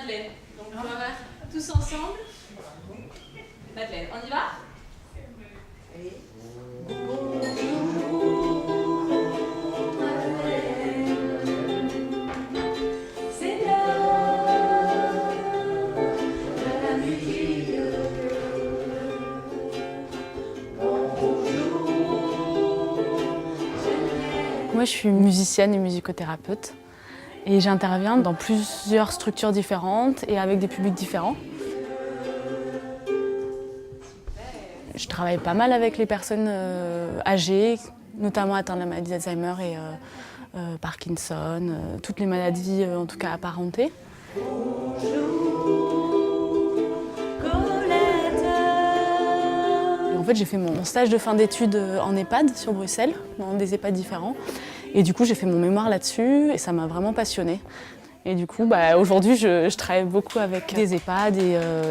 Madeleine. Donc on va voir tous ensemble. Madeleine, on y va? Oui. Moi, je suis musicienne et musicothérapeute et j'interviens dans plusieurs structures différentes et avec des publics différents. Je travaille pas mal avec les personnes âgées, notamment atteintes de la maladie d'Alzheimer et Parkinson, toutes les maladies en tout cas apparentées. En fait, j'ai fait mon stage de fin d'études en EHPAD sur Bruxelles, dans des EHPAD différents. Et du coup, j'ai fait mon mémoire là-dessus et ça m'a vraiment passionnée. Et du coup, aujourd'hui, je travaille beaucoup avec des EHPAD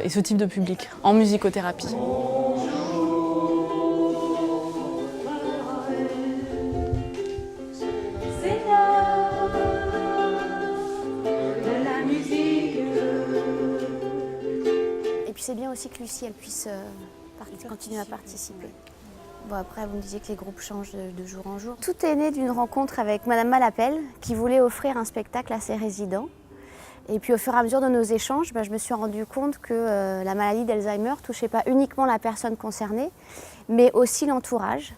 et ce type de public, en musicothérapie. Et puis c'est bien aussi que Lucie, elle puisse continuer à participer. Bon, après, vous me disiez que les groupes changent de jour en jour. Tout est né d'une rencontre avec Madame Malapelle, qui voulait offrir un spectacle à ses résidents. Et puis au fur et à mesure de nos échanges, je me suis rendu compte que la maladie d'Alzheimer ne touchait pas uniquement la personne concernée, mais aussi l'entourage.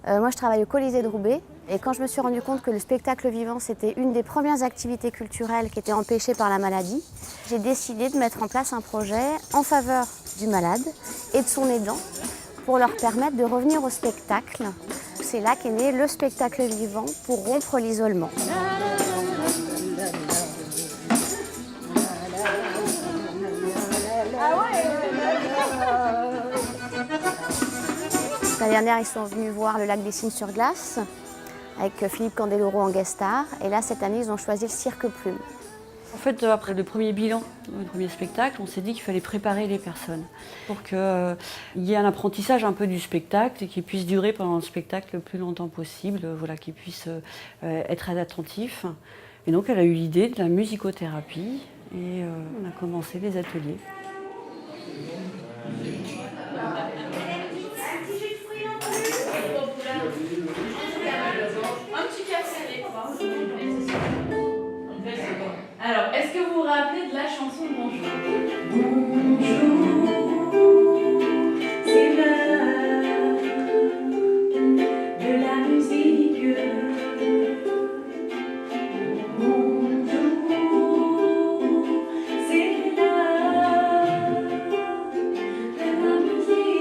Moi, je travaille au Colisée de Roubaix. Et quand je me suis rendu compte que le spectacle vivant, c'était une des premières activités culturelles qui était empêchée par la maladie, j'ai décidé de mettre en place un projet en faveur du malade et de son aidant pour leur permettre de revenir au spectacle. C'est là qu'est né le spectacle vivant pour rompre l'isolement. L'année dernière, ils sont venus voir le lac des Cygnes sur glace avec Philippe Candeloro en guest star. Et là, cette année, ils ont choisi le Cirque Plume. En fait, après le premier bilan, le premier spectacle, on s'est dit qu'il fallait préparer les personnes pour qu'il y ait un apprentissage un peu du spectacle et qu'il puisse durer pendant le spectacle le plus longtemps possible, qu'ils puissent être très attentifs. Et donc, elle a eu l'idée de la musicothérapie et on a commencé les ateliers. Alors, est-ce que vous vous rappelez de la chanson Bonjour? Bonjour, c'est l'heure de la musique. Bonjour, c'est l'heure de la musique.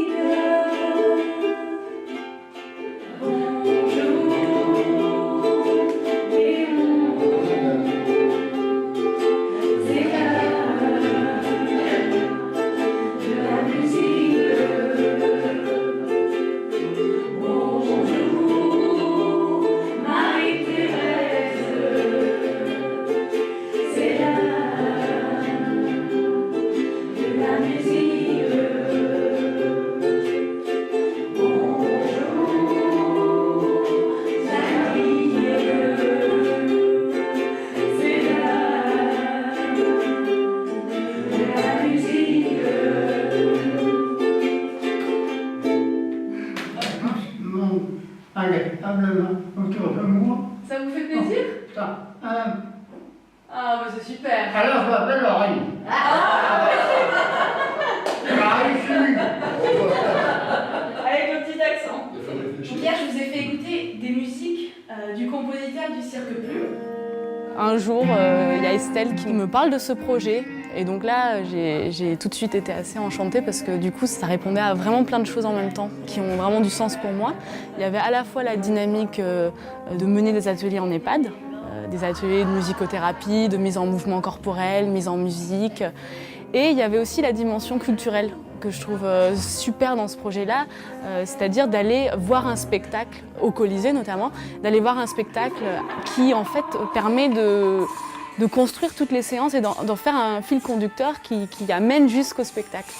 Bonjour, agréablement autour de moi. Ça vous fait plaisir? Ah, c'est super. Alors je m'appelle Laurie. Laurie Fulu. Avec le petit accent. Hier, je vous ai fait écouter des musiques du compositeur du Cirque Plume. Un jour, il y a Estelle qui me parle de ce projet. Et donc là, j'ai tout de suite été assez enchantée parce que du coup, ça répondait à vraiment plein de choses en même temps qui ont vraiment du sens pour moi. Il y avait à la fois la dynamique de mener des ateliers en EHPAD, des ateliers de musicothérapie, de mise en mouvement corporel, mise en musique. Et il y avait aussi la dimension culturelle que je trouve super dans ce projet-là, c'est-à-dire d'aller voir un spectacle, au Colisée notamment, d'aller voir un spectacle qui en fait permet de construire toutes les séances et d'en faire un fil conducteur qui amène jusqu'au spectacle.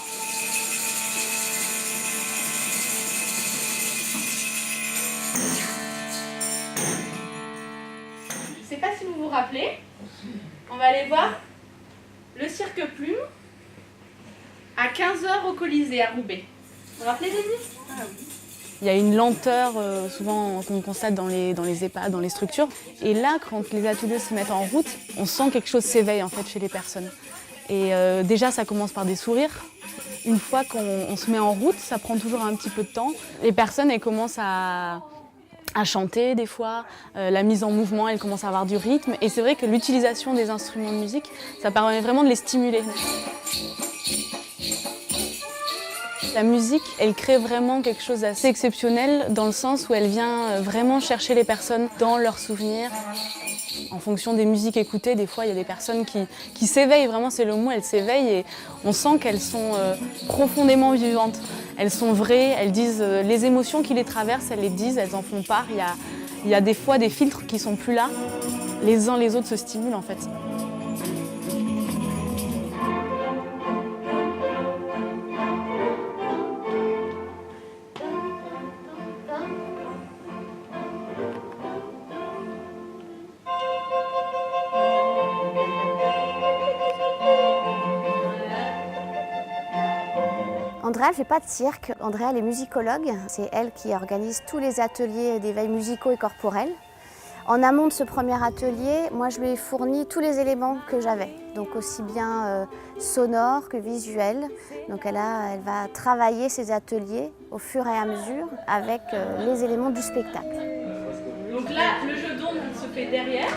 Je ne sais pas si vous vous rappelez, on va aller voir le Cirque Cirque Plume à 15h au Colisée à Roubaix. Vous vous rappelez, Denis? Il y a une lenteur souvent qu'on constate dans les EHPAD, dans les structures. Et là, quand les ateliers se mettent en route, on sent quelque chose s'éveille en fait chez les personnes. Et déjà, ça commence par des sourires. Une fois qu'on se met en route, ça prend toujours un petit peu de temps. Les personnes, elles commencent à chanter des fois, la mise en mouvement, elles commencent à avoir du rythme. Et c'est vrai que l'utilisation des instruments de musique, ça permet vraiment de les stimuler. La musique, elle crée vraiment quelque chose d'assez exceptionnel dans le sens où elle vient vraiment chercher les personnes dans leurs souvenirs. En fonction des musiques écoutées, des fois, il y a des personnes qui s'éveillent, vraiment c'est le mot, elles s'éveillent et on sent qu'elles sont profondément vivantes. Elles sont vraies, elles disent les émotions qui les traversent, elles les disent, elles en font part. Il y a des fois des filtres qui sont plus là. Les uns les autres se stimulent en fait. Andrea ne fait pas de cirque. Andrea, elle est musicologue. C'est elle qui organise tous les ateliers d'éveil musicaux et corporels. En amont de ce premier atelier, moi, je lui ai fourni tous les éléments que j'avais. Donc aussi bien sonores que visuels. Donc elle va travailler ces ateliers au fur et à mesure avec les éléments du spectacle. Donc là, le jeu d'ombre se fait derrière.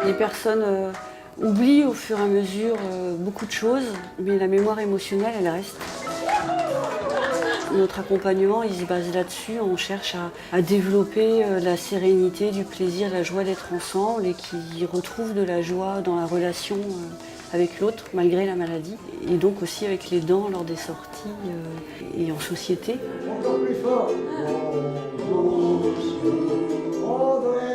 Les personnes oublient au fur et à mesure beaucoup de choses, mais la mémoire émotionnelle, elle reste. Notre accompagnement, il se base là-dessus. On cherche à développer la sérénité, du plaisir, la joie d'être ensemble et qu'ils retrouvent de la joie dans la relation avec l'autre, malgré la maladie. Et donc aussi avec les dents lors des sorties et en société. Encore plus fort. Andrea.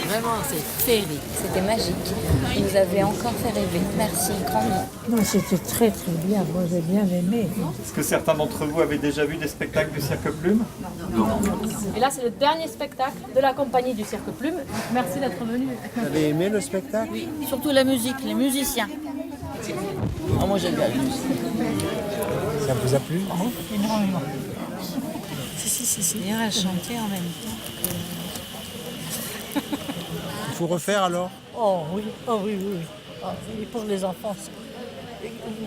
Vraiment, c'est féerique. C'était magique. Vous nous avez encore fait rêver. Merci grandement. Non, c'était très très bien. Moi, j'ai bien aimé. Est-ce que certains d'entre vous avaient déjà vu des spectacles du Cirque Plume? Et là, c'est le dernier spectacle de la compagnie du Cirque Plume. Merci d'être venu. Vous avez aimé le spectacle? Oui, surtout la musique, les musiciens. Oh, moi, j'aime bien la musique. Ça vous a plu? Énormément. Si. D'ailleurs, elle chantait en même temps. Il faut refaire alors? Oh oui. Ah, et pour les enfants.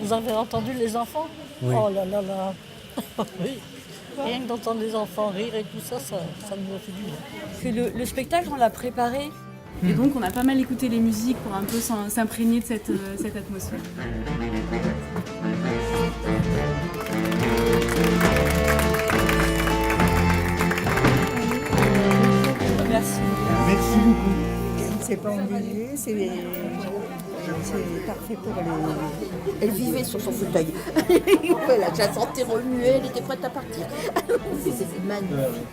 Vous avez entendu les enfants? Oui. Oh là là là. Oui. Rien que d'entendre les enfants rire et tout ça, ça nous a fait du bien. Le spectacle, on l'a préparé. Et donc on a pas mal écouté les musiques pour un peu s'imprégner de cette atmosphère. Merci. Merci beaucoup. C'est pas ennuyé, c'est parfait pour les... Elle vivait sur son fauteuil. Voilà, je la sentais remuer, elle était prête à partir. C'était magnifique.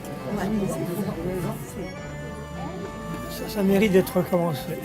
ça mérite d'être recommencé.